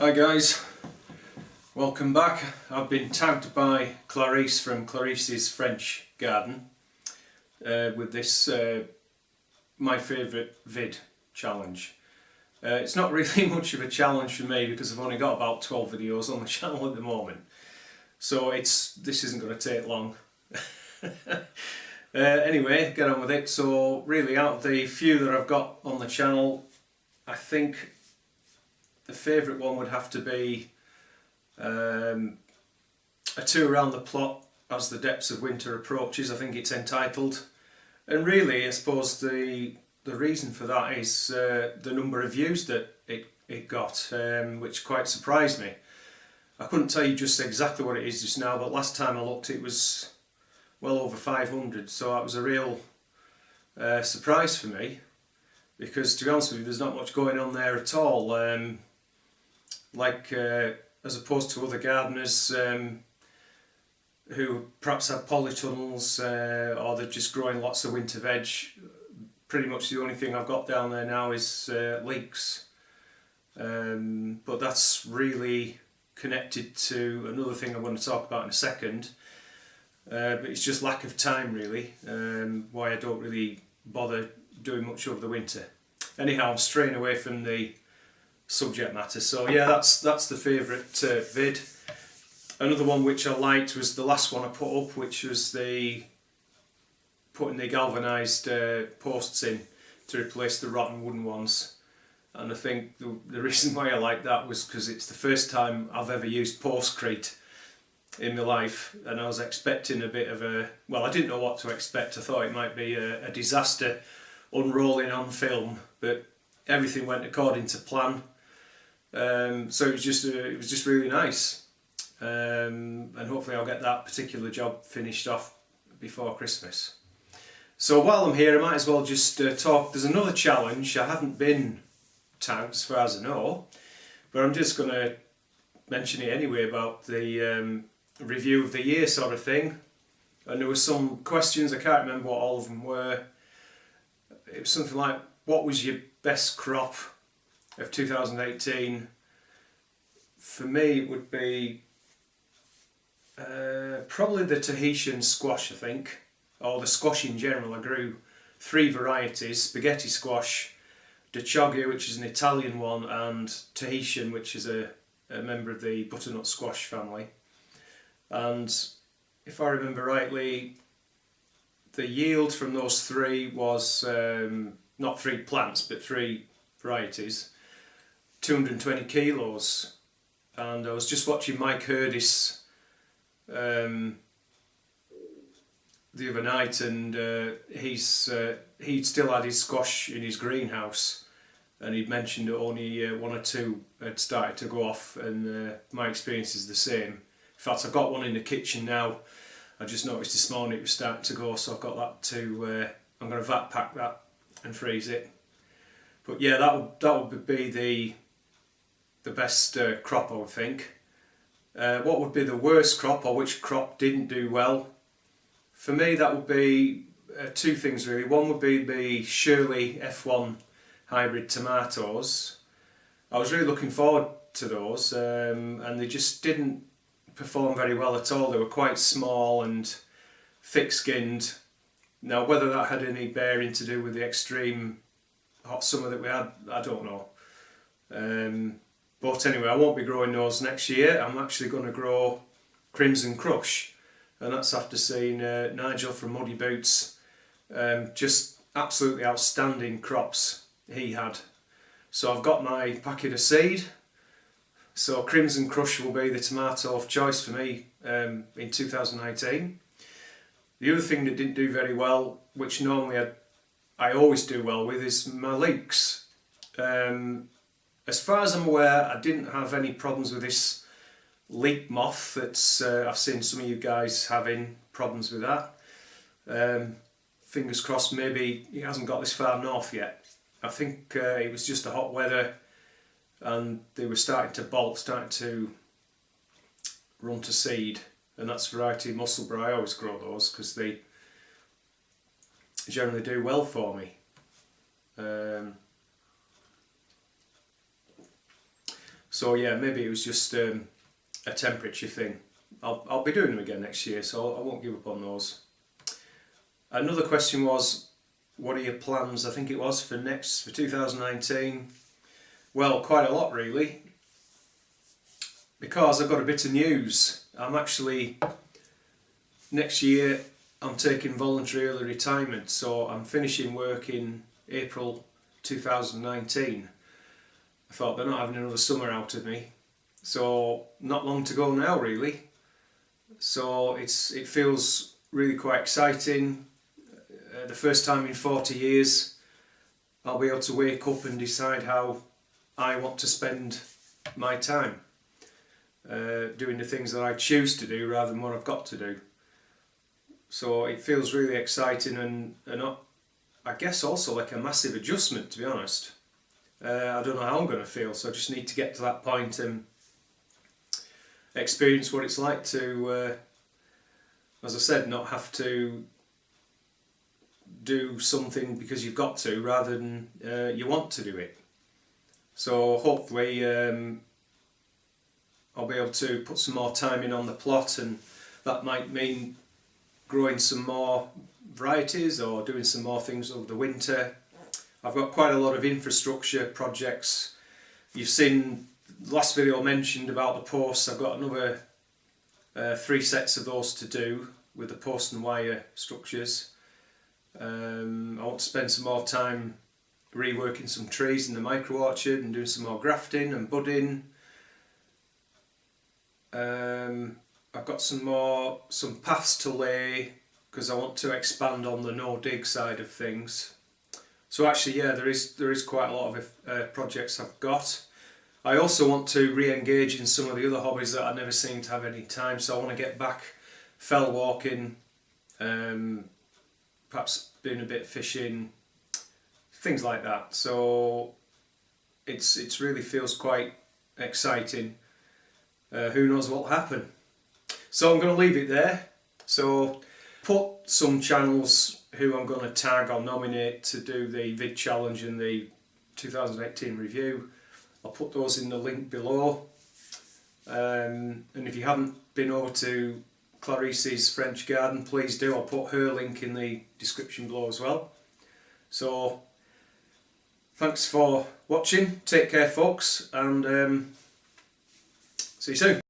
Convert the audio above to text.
Hi guys, welcome back. I've been tagged by Clarice from Clarice's French Garden with this my favourite vid challenge. It's not really much of a challenge for me because I've only got about 12 videos on the channel at the moment, so this isn't going to take long. Anyway, get on with it. So really, out of the few that I've got on the channel, I think the favourite one would have to be a tour around the plot as the depths of winter approaches. I think it's entitled, and really I suppose the reason for that is the number of views that it got, which quite surprised me. I couldn't tell you just exactly what it is just now, but last time I looked it was well over 500, so that was a real surprise for me, because to be honest with you, there's not much going on there at all. As opposed to other gardeners who perhaps have polytunnels or they're just growing lots of winter veg. Pretty much the only thing I've got down there now is leeks, but that's really connected to another thing I'm going to talk about in a second, but it's just lack of time really, why I don't really bother doing much over the winter. Anyhow, I'm straying away from the subject matter. So yeah, that's the favourite vid. Another one which I liked was the last one I put up, which was putting the galvanised posts in to replace the rotten wooden ones. And I think the reason why I liked that was because it's the first time I've ever used postcrete in my life, and I was expecting a bit of a, well, I didn't know what to expect. I thought it might be a disaster unrolling on film, but everything went according to plan. So it was just really nice, and hopefully I'll get that particular job finished off before Christmas. So while I'm here, I might as well just talk. There's another challenge. I haven't been tagged as far as I know, but I'm just going to mention it anyway, about the review of the year sort of thing. And there were some questions, I can't remember what all of them were. It was something like, what was your best crop of 2018? For me it would be probably the Tahitian squash, I think, or the squash in general. I grew 3 varieties: spaghetti squash, D'Achoggia, which is an Italian one, and Tahitian, which is a member of the butternut squash family. And if I remember rightly, the yield from those 3 was not 3 plants but 3 varieties, 220 kilos. And I was just watching Mike Hurdis the other night, and he'd still had his squash in his greenhouse, and he'd mentioned that only 1 or 2 had started to go off, and my experience is the same. In fact, I've got one in the kitchen now. I just noticed this morning it was starting to go, so I've got that to, I'm going to vat pack that and freeze it. But yeah, that would be the best crop, I would think. What would be the worst crop, or which crop didn't do well? For me, that would be 2 things really. One would be the Shirley F1 hybrid tomatoes. I was really looking forward to those, and they just didn't perform very well at all. They were quite small and thick-skinned. Now, whether that had any bearing to do with the extreme hot summer that we had, I don't know. But anyway, I won't be growing those next year. I'm actually going to grow Crimson Crush, and that's after seeing Nigel from Muddy Boots. Just absolutely outstanding crops he had. So I've got my packet of seed. So Crimson Crush will be the tomato of choice for me in 2019. The other thing that didn't do very well, which normally I always do well with, is my leeks. As far as I'm aware, I didn't have any problems with this leek moth that's I've seen some of you guys having problems with that. Fingers crossed, maybe it hasn't got this far north yet. I think it was just the hot weather, and they were starting to bolt, starting to run to seed, and that's variety Musselburgh. I always grow those because they generally do well for me. So yeah, maybe it was just a temperature thing. I'll be doing them again next year, so I won't give up on those. Another question was, what are your plans, I think it was, for 2019? Well, quite a lot really, because I've got a bit of news. I'm actually, next year, I'm taking voluntary early retirement, so I'm finishing work in April 2019. I thought they're not having another summer out of me, so not long to go now really. So it feels really quite exciting. The first time in 40 years I'll be able to wake up and decide how I want to spend my time, doing the things that I choose to do rather than what I've got to do. So it feels really exciting and I guess also like a massive adjustment, to be honest. I don't know how I'm going to feel, so I just need to get to that point and experience what it's like to, as I said, not have to do something because you've got to rather than you want to do it. So hopefully I'll be able to put some more time in on the plot, and that might mean growing some more varieties or doing some more things over the winter. I've got quite a lot of infrastructure projects. You've seen the last video I mentioned about the posts. I've got another 3 sets of those to do with the post and wire structures. I want to spend some more time reworking some trees in the micro orchard and doing some more grafting and budding. I've got some paths to lay because I want to expand on the no dig side of things. So actually, yeah, there is quite a lot of projects I've got. I also want to re-engage in some of the other hobbies that I never seem to have any time. So I want to get back fell walking, perhaps doing a bit of fishing, things like that. So it's really feels quite exciting. Who knows what will happen? So I'm going to leave it there. So put some channels who I'm going to tag or nominate to do the vid challenge and the 2018 review. I'll put those in the link below. And if you haven't been over to Clarice's French garden, please do. I'll put her link in the description below as well. So thanks for watching. Take care, folks, and see you soon.